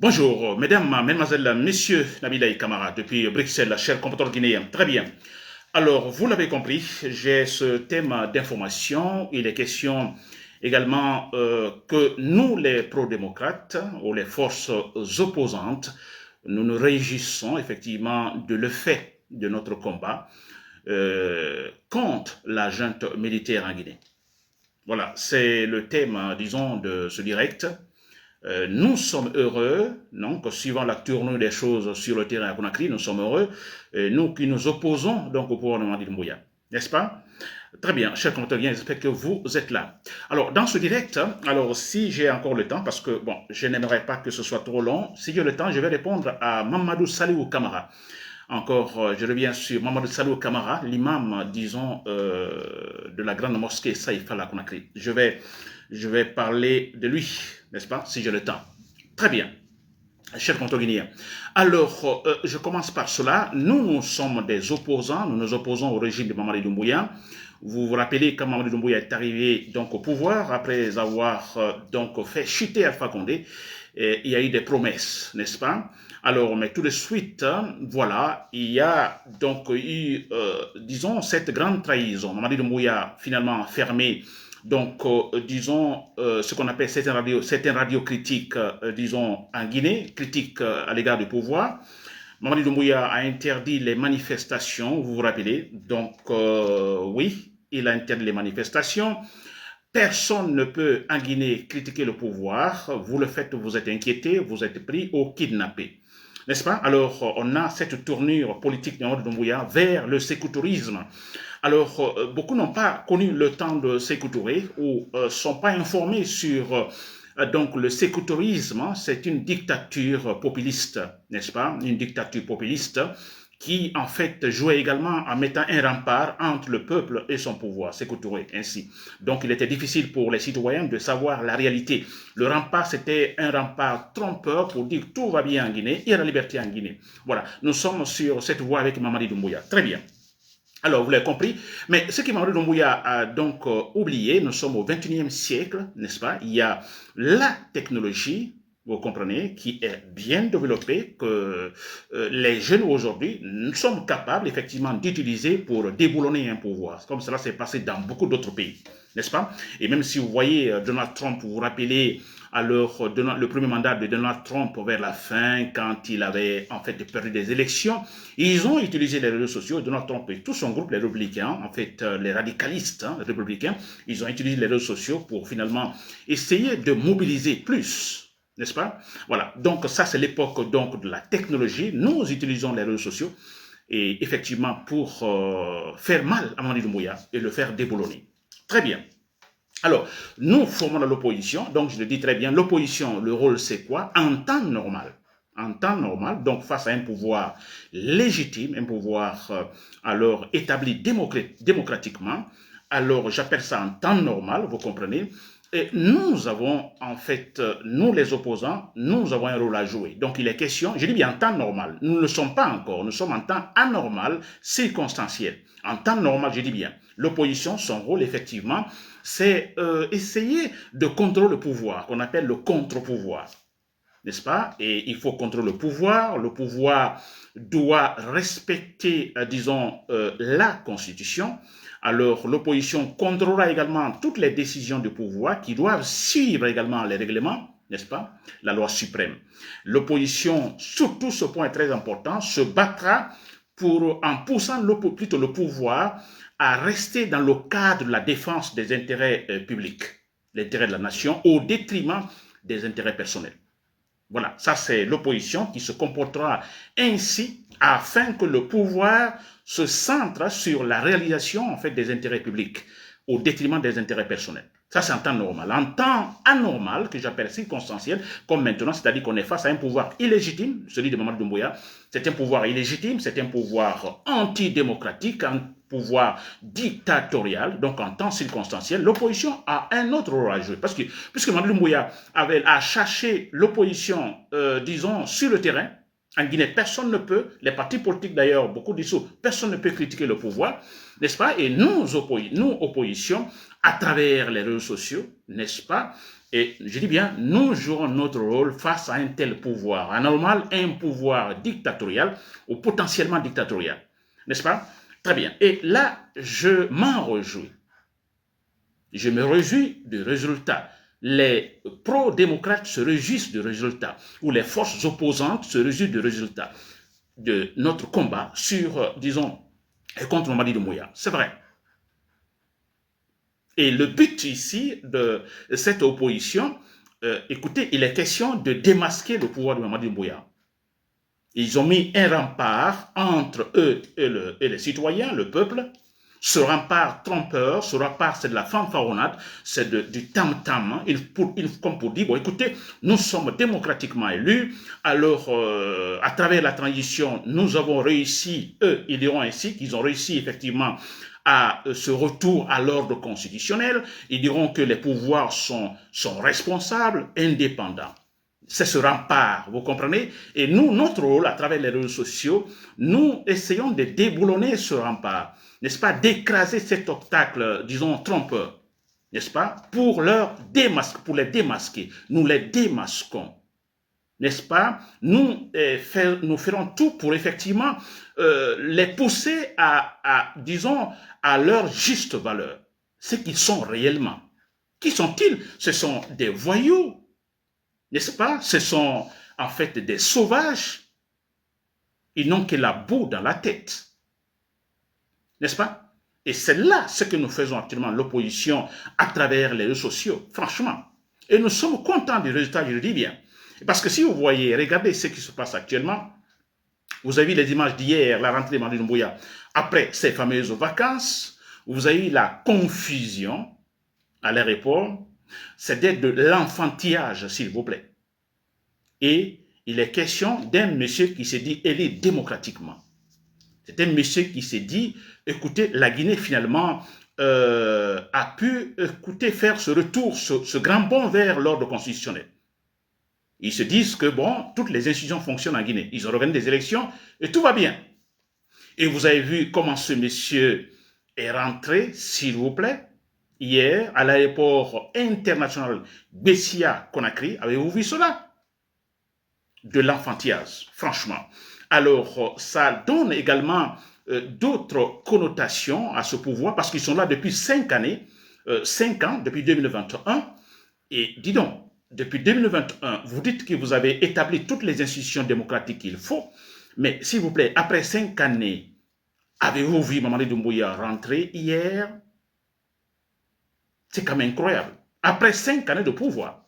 Bonjour, mesdames, mesdemoiselles, messieurs, Nabilaï Kamara, depuis Bruxelles, cher compatriote guinéen. Très bien. Alors, vous l'avez compris, j'ai ce thème d'information. Il est question également que nous, les pro-démocrates ou les forces opposantes, nous nous réjouissons effectivement de le fait de notre combat contre la junte militaire en Guinée. Voilà, c'est le thème, disons, de ce direct. Nous sommes heureux, donc suivant la tournure des choses sur le terrain à Conakry, nous sommes heureux, nous qui nous opposons donc au gouvernement d'Ilmbouya, n'est-ce pas? Très bien, chers compatriotes, j'espère que vous êtes là. Alors, dans ce direct, alors si j'ai encore le temps, parce que bon, je n'aimerais pas que ce soit trop long, si j'ai le temps, je vais répondre à Mamadou Salihou Kamara. Encore, je reviens sur Mamadou Salihou Kamara, l'imam, disons, de la grande mosquée Saïfa à Conakry. Je vais parler de lui, n'est-ce pas, si j'ai le temps. Très bien, cher contoguinéen. Alors, je commence par cela. Nous sommes des opposants, nous nous opposons au régime de Mamadi Doumbouya. Vous vous rappelez quand Mamadi Doumbouya est arrivé donc au pouvoir après avoir donc fait chuter Alpha Condé. Il y a eu des promesses, n'est-ce pas? Alors, mais tout de suite, voilà, il y a donc eu, disons, cette grande trahison. Mamadi Doumbouya finalement fermé donc, disons, ce qu'on appelle certaines radios critiques, disons, en Guinée, critiques à l'égard du pouvoir. Mamadi Doumbouya a interdit les manifestations, vous vous rappelez. Donc, oui, il a interdit les manifestations. Personne ne peut en Guinée critiquer le pouvoir. Vous le faites, vous êtes inquiété, vous êtes pris au kidnappé. N'est-ce pas? Alors, on a cette tournure politique de Mamadi Doumbouya vers le sécoutorisme. Alors, beaucoup n'ont pas connu le temps de Sékou Touré ou ne sont pas informés sur donc le sécoutourisme. C'est une dictature populiste, n'est-ce pas? Une dictature populiste qui, en fait, jouait également en mettant un rempart entre le peuple et son pouvoir, Sékou Touré, ainsi. Donc, il était difficile pour les citoyens de savoir la réalité. Le rempart, c'était un rempart trompeur pour dire que tout va bien en Guinée, il y a la liberté en Guinée. Voilà, nous sommes sur cette voie avec Mamadi Doumbouya. Très bien. Alors, vous l'avez compris, mais ce que Mamadou Doumbouya a donc oublié, nous sommes au XXIe siècle, n'est-ce pas? Il y a la technologie, vous comprenez, qui est bien développée, que les jeunes aujourd'hui, nous sommes capables effectivement d'utiliser pour déboulonner un pouvoir, comme cela s'est passé dans beaucoup d'autres pays, n'est-ce pas? Et même si vous voyez Donald Trump, vous vous rappelez alors le premier mandat de Donald Trump vers la fin, quand il avait en fait perdu des élections, ils ont utilisé les réseaux sociaux, Donald Trump et tout son groupe, les républicains, en fait les radicalistes républicains, ils ont utilisé les réseaux sociaux pour finalement essayer de mobiliser plus, n'est-ce pas? Voilà, donc ça c'est l'époque donc de la technologie, nous utilisons les réseaux sociaux et effectivement pour faire mal à Mamadi Doumbouya et le faire déboulonner. Très bien. Alors, nous formons l'opposition, donc je le dis très bien, l'opposition, le rôle c'est quoi? En temps normal. En temps normal, donc face à un pouvoir légitime, un pouvoir alors établi démocratiquement, alors j'appelle ça en temps normal, vous comprenez? Et nous avons, en fait, nous les opposants, nous avons un rôle à jouer. Donc il est question, je dis bien en temps normal, nous ne le sommes pas encore, nous sommes en temps anormal, circonstanciel. En temps normal, je dis bien, l'opposition, son rôle, effectivement, c'est essayer de contrôler le pouvoir, qu'on appelle le contre-pouvoir, n'est-ce pas? Et il faut contrôler le pouvoir doit respecter, disons, la Constitution. Alors, l'opposition contrôlera également toutes les décisions du pouvoir qui doivent suivre également les règlements, n'est-ce pas? La loi suprême. L'opposition, surtout ce point est très important, se battra en poussant plutôt le pouvoir à rester dans le cadre de la défense des intérêts publics, l'intérêt de la nation, au détriment des intérêts personnels. Voilà, ça c'est l'opposition qui se comportera ainsi afin que le pouvoir se centre sur la réalisation en fait des intérêts publics au détriment des intérêts personnels. Ça c'est en temps normal. En temps anormal, que j'appelle circonstanciel, comme maintenant, c'est-à-dire qu'on est face à un pouvoir illégitime, celui de Mamadou Doumbouya, c'est un pouvoir illégitime, c'est un pouvoir antidémocratique, un pouvoir dictatorial, donc en temps circonstanciel, l'opposition a un autre rôle à jouer. Parce que, puisque Mamadou Doumbouya a cherché l'opposition, disons, sur le terrain, En Guinée, personne ne peut, les partis politiques d'ailleurs, beaucoup dissous, personne ne peut critiquer le pouvoir, n'est-ce pas? Et nous, opposition, à travers les réseaux sociaux, n'est-ce pas? Et je dis bien, nous jouons notre rôle face à un tel pouvoir. Anormal, un pouvoir dictatorial ou potentiellement dictatorial, n'est-ce pas? Très bien. Et là, je m'en réjouis. Je me réjouis du résultat. Les pro-démocrates se réjouissent du résultat, ou les forces opposantes se réjouissent du résultat de notre combat sur, disons, contre Mamadi Doumbouya. C'est vrai. Et le but ici de cette opposition, écoutez, il est question de démasquer le pouvoir de Mamadi Doumbouya. Ils ont mis un rempart entre eux et les citoyens, le peuple. Ce rempart trompeur, ce rempart, c'est de la fanfaronnade, c'est du tam-tam, comme pour dire, bon, écoutez, nous sommes démocratiquement élus, alors à travers la transition, nous avons réussi, eux, ils diront ainsi, qu'ils ont réussi effectivement à ce retour à l'ordre constitutionnel, ils diront que les pouvoirs sont responsables, indépendants. C'est ce rempart, vous comprenez? Et nous, notre rôle, à travers les réseaux sociaux, nous essayons de déboulonner ce rempart, n'est-ce pas? D'écraser cet obstacle, disons, trompeur, n'est-ce pas? Pour les démasquer. Nous les démasquons, n'est-ce pas? Nous ferons tout pour effectivement les pousser disons, à leur juste valeur. Ce qu'ils sont réellement. Qui sont-ils? Ce sont des voyous. N'est-ce pas? Ce sont en fait des sauvages. Ils n'ont que la boue dans la tête. N'est-ce pas? Et c'est là ce que nous faisons actuellement, l'opposition à travers les réseaux sociaux, franchement. Et nous sommes contents du résultat, je le dis bien. Parce que si vous voyez, regardez ce qui se passe actuellement. Vous avez vu les images d'hier, la rentrée de Mamadi Doumbouya, après ces fameuses vacances, vous avez eu la confusion à l'aéroport. C'était de l'enfantillage, s'il vous plaît. Et il est question d'un monsieur qui s'est dit élu démocratiquement. C'est un monsieur qui s'est dit, écoutez, la Guinée finalement a pu faire ce retour, ce grand bond vers l'ordre constitutionnel. Ils se disent que bon, toutes les institutions fonctionnent en Guinée. Ils ont organisé des élections et tout va bien. Et vous avez vu comment ce monsieur est rentré, s'il vous plaît, hier à l'aéroport international Bessia-Conakry. Avez-vous vu cela? De l'enfantillage, franchement. Alors, ça donne également d'autres connotations à ce pouvoir parce qu'ils sont là depuis 5 années, 5 ans, depuis 2021. Et dis donc, depuis 2021, vous dites que vous avez établi toutes les institutions démocratiques qu'il faut, mais s'il vous plaît, après 5 années, avez-vous vu Mamadi Doumbouya rentrer hier? C'est quand même incroyable. Après 5 années de pouvoir,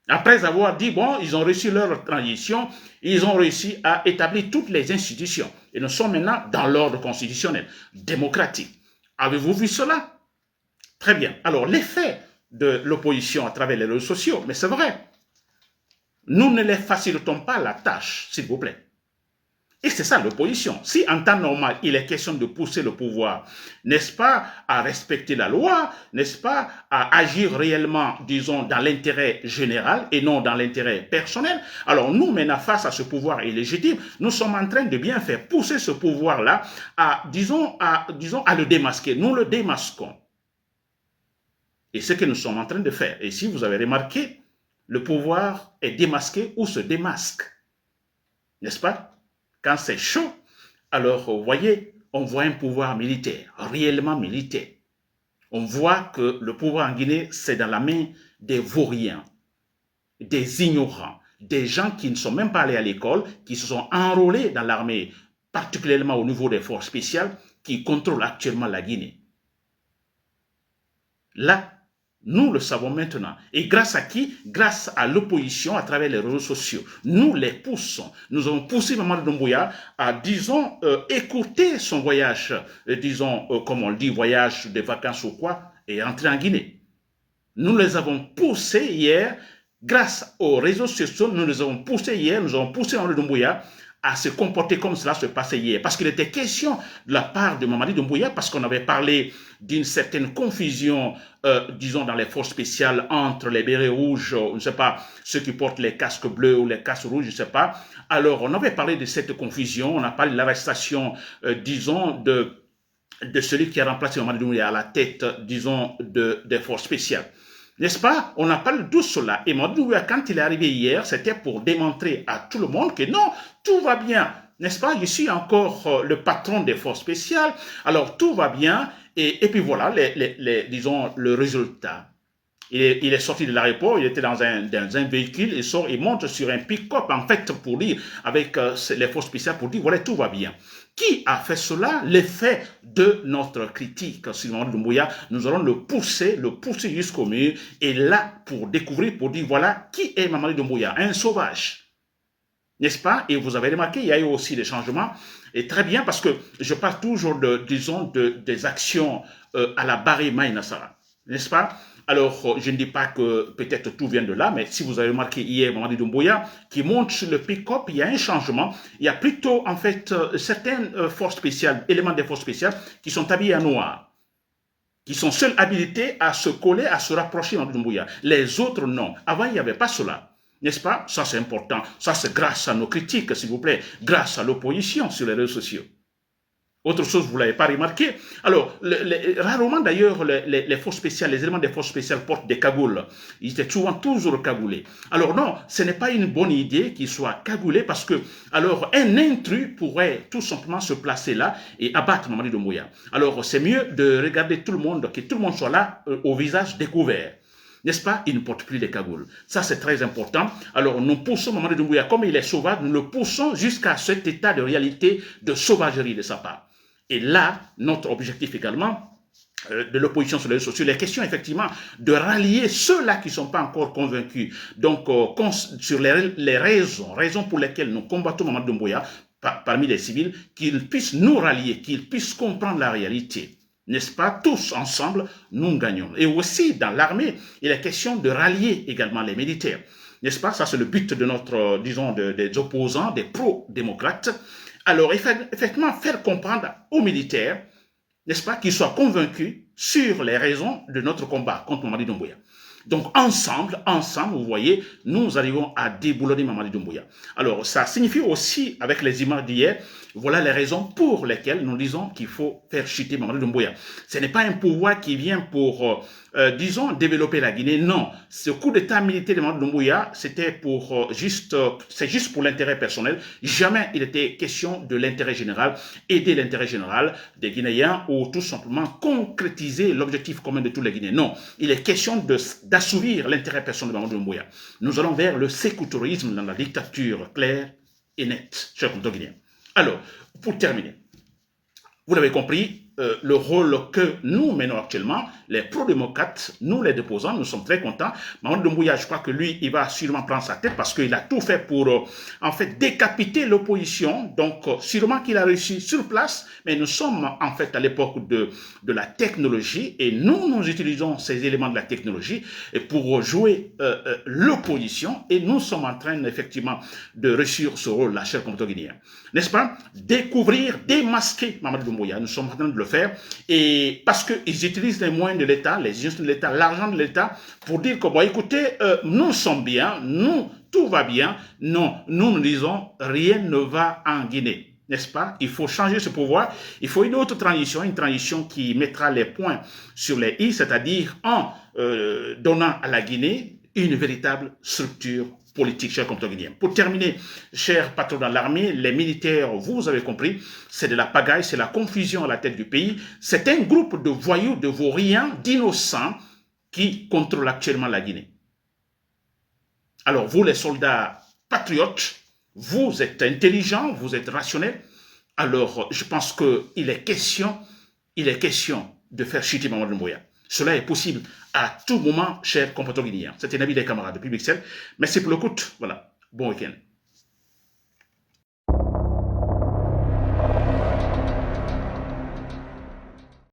après avoir dit, bon, ils ont réussi leur transition, ils ont réussi à établir toutes les institutions. Et nous sommes maintenant dans l'ordre constitutionnel, démocratique. Avez-vous vu cela? Très bien. Alors, l'effet de l'opposition à travers les réseaux sociaux, mais c'est vrai. Nous ne les facilitons pas la tâche, s'il vous plaît. Et c'est ça l'opposition. Si en temps normal, il est question de pousser le pouvoir, n'est-ce pas, à respecter la loi, n'est-ce pas, à agir réellement, disons, dans l'intérêt général et non dans l'intérêt personnel, alors nous, maintenant, face à ce pouvoir illégitime, nous sommes en train de bien faire pousser ce pouvoir-là à le démasquer. Nous le démasquons. Et ce que nous sommes en train de faire. Et si vous avez remarqué, le pouvoir est démasqué ou se démasque. N'est-ce pas? Quand c'est chaud, alors vous voyez, on voit un pouvoir militaire, réellement militaire. On voit que le pouvoir en Guinée, c'est dans la main des vauriens, des ignorants, des gens qui ne sont même pas allés à l'école, qui se sont enrôlés dans l'armée, particulièrement au niveau des forces spéciales, qui contrôlent actuellement la Guinée. Là, nous le savons maintenant. Et grâce à qui? Grâce à l'opposition à travers les réseaux sociaux. Nous les poussons. Nous avons poussé Mamadi Doumbouya à, disons, écourter son voyage, disons, comme on le dit, voyage de vacances ou quoi, et rentrer en Guinée. Nous les avons poussés hier, grâce aux réseaux sociaux, nous les avons poussés hier, nous avons poussé Mamadi Doumbouya à se comporter comme cela se passait hier. Parce qu'il était question de la part de Mamadi Doumbouya, parce qu'on avait parlé d'une certaine confusion, disons, dans les forces spéciales entre les bérets rouges, je ne sais pas, ceux qui portent les casques bleus ou les casques rouges, je ne sais pas. Alors, on avait parlé de cette confusion, on a parlé de l'arrestation, disons, de celui qui a remplacé Mamadi Doumbouya à la tête, disons, des forces spéciales. N'est-ce pas? On a parlé de tout cela. Et Mamadi Doumbouya, quand il est arrivé hier, c'était pour démontrer à tout le monde que non, tout va bien. N'est-ce pas? Je suis encore le patron des forces spéciales. Alors, tout va bien. Et puis voilà, disons, le résultat. Il est sorti de l'aéroport, il était dans un véhicule, il sort, il monte sur un pick-up, en fait, pour dire, avec les forces spéciales, pour dire, voilà, tout va bien. Qui a fait cela? L'effet de notre critique sur Mamadi Doumbouya. Nous allons le pousser jusqu'au mur, et là, pour découvrir, pour dire, voilà, qui est Mamadi Doumbouya? Un sauvage. N'est-ce pas? Et vous avez remarqué, il y a eu aussi des changements, et très bien, parce que je parle toujours, disons, des actions à la Barry Maïnassara. N'est-ce pas? Alors, je ne dis pas que peut-être tout vient de là, mais si vous avez remarqué hier, Mamadi Doumbouya, qui monte sur le pick-up, il y a un changement. Il y a plutôt, en fait, certaines forces spéciales, éléments des forces spéciales, qui sont habillés en noir, qui sont seuls habilités à se coller, à se rapprocher de Mamadi Doumbouya. Les autres, non. Avant, il n'y avait pas cela. N'est-ce pas? Ça, c'est important. Ça, c'est grâce à nos critiques, s'il vous plaît, grâce à l'opposition sur les réseaux sociaux. Autre chose, vous ne l'avez pas remarqué. Alors, rarement d'ailleurs, les forces spéciales, les éléments des forces spéciales portent des cagoules. Ils étaient souvent toujours cagoulés. Alors non, ce n'est pas une bonne idée qu'ils soient cagoulés parce que, alors, un intrus pourrait tout simplement se placer là et abattre Mamadi Doumbouya. Alors, c'est mieux de regarder tout le monde, que tout le monde soit là au visage découvert. N'est-ce pas? Il ne porte plus les cagoules. Ça, c'est très important. Alors, nous poussons Mamadi Doumbouya, comme il est sauvage, nous le poussons jusqu'à cet état de réalité, de sauvagerie de sa part. Et là, notre objectif également de l'opposition sur les réseaux sociaux, les questions effectivement de rallier ceux-là qui ne sont pas encore convaincus. Donc, sur les raisons pour lesquelles nous combattons Mamadi Doumbouya parmi les civils, qu'ils puissent nous rallier, qu'ils puissent comprendre la réalité. N'est-ce pas? Tous ensemble, nous gagnons. Et aussi, dans l'armée, il est question de rallier également les militaires. N'est-ce pas? Ça, c'est le but de notre, disons, des opposants, des pro-démocrates. Alors, effectivement, faire comprendre aux militaires, n'est-ce pas, qu'ils soient convaincus sur les raisons de notre combat contre Mamadi Doumbouya. Donc, ensemble, vous voyez, nous arrivons à déboulonner Mamadi Doumbouya. Alors, ça signifie aussi, avec les images d'hier, voilà les raisons pour lesquelles nous disons qu'il faut faire chuter Mamadi Doumbouya. Ce n'est pas un pouvoir qui vient pour, disons, développer la Guinée. Non, ce coup d'état militaire de Mamadi Doumbouya, c'était pour c'est juste pour l'intérêt personnel. Jamais il était question de l'intérêt général, aider l'intérêt général des Guinéens ou tout simplement concrétiser l'objectif commun de tous les Guinéens. Non, il est question d'assouvir l'intérêt personnel de Mamadi Doumbouya. Nous allons vers le sécoutorisme dans la dictature claire et nette, chers compatriotes guinéens. Alors, pour terminer, vous l'avez compris, le rôle que nous menons actuellement, les pro-démocrates, nous les déposants, nous sommes très contents. Mamadi Doumbouya, je crois que lui, il va sûrement prendre sa tête parce qu'il a tout fait pour, en fait, décapiter l'opposition. Donc, sûrement qu'il a réussi sur place, mais nous sommes, en fait, à l'époque de la technologie et nous utilisons ces éléments de la technologie pour jouer l'opposition et nous sommes en train, effectivement, de réussir ce rôle-là, chers compatriotes guinéens. N'est-ce pas? Découvrir, démasquer Mamadi Doumbouya. Nous sommes en train de le faire et parce qu'ils utilisent les moyens de l'État, les institutions de l'État, l'argent de l'État pour dire que, bon, écoutez, nous sommes bien, tout va bien. Non, nous disons, rien ne va en Guinée. N'est-ce pas? Il faut changer ce pouvoir. Il faut une autre transition, une transition qui mettra les points sur les i, c'est-à-dire en donnant à la Guinée une véritable structure politique, chers compatriotes guinéens. Pour terminer, chers patrons dans l'armée, les militaires, vous avez compris, c'est de la pagaille, c'est la confusion à la tête du pays. C'est un groupe de voyous, de vauriens, d'innocents qui contrôlent actuellement la Guinée. Alors, vous les soldats patriotes, vous êtes intelligents, vous êtes rationnels. Alors, je pense qu'il est question de faire chuter Mamadi Doumbouya. Cela est possible à tout moment, chers compatriotes guinéens. C'était Nabil des camarades depuis Bruxelles. Merci pour l'écoute. Voilà. Bon week-end.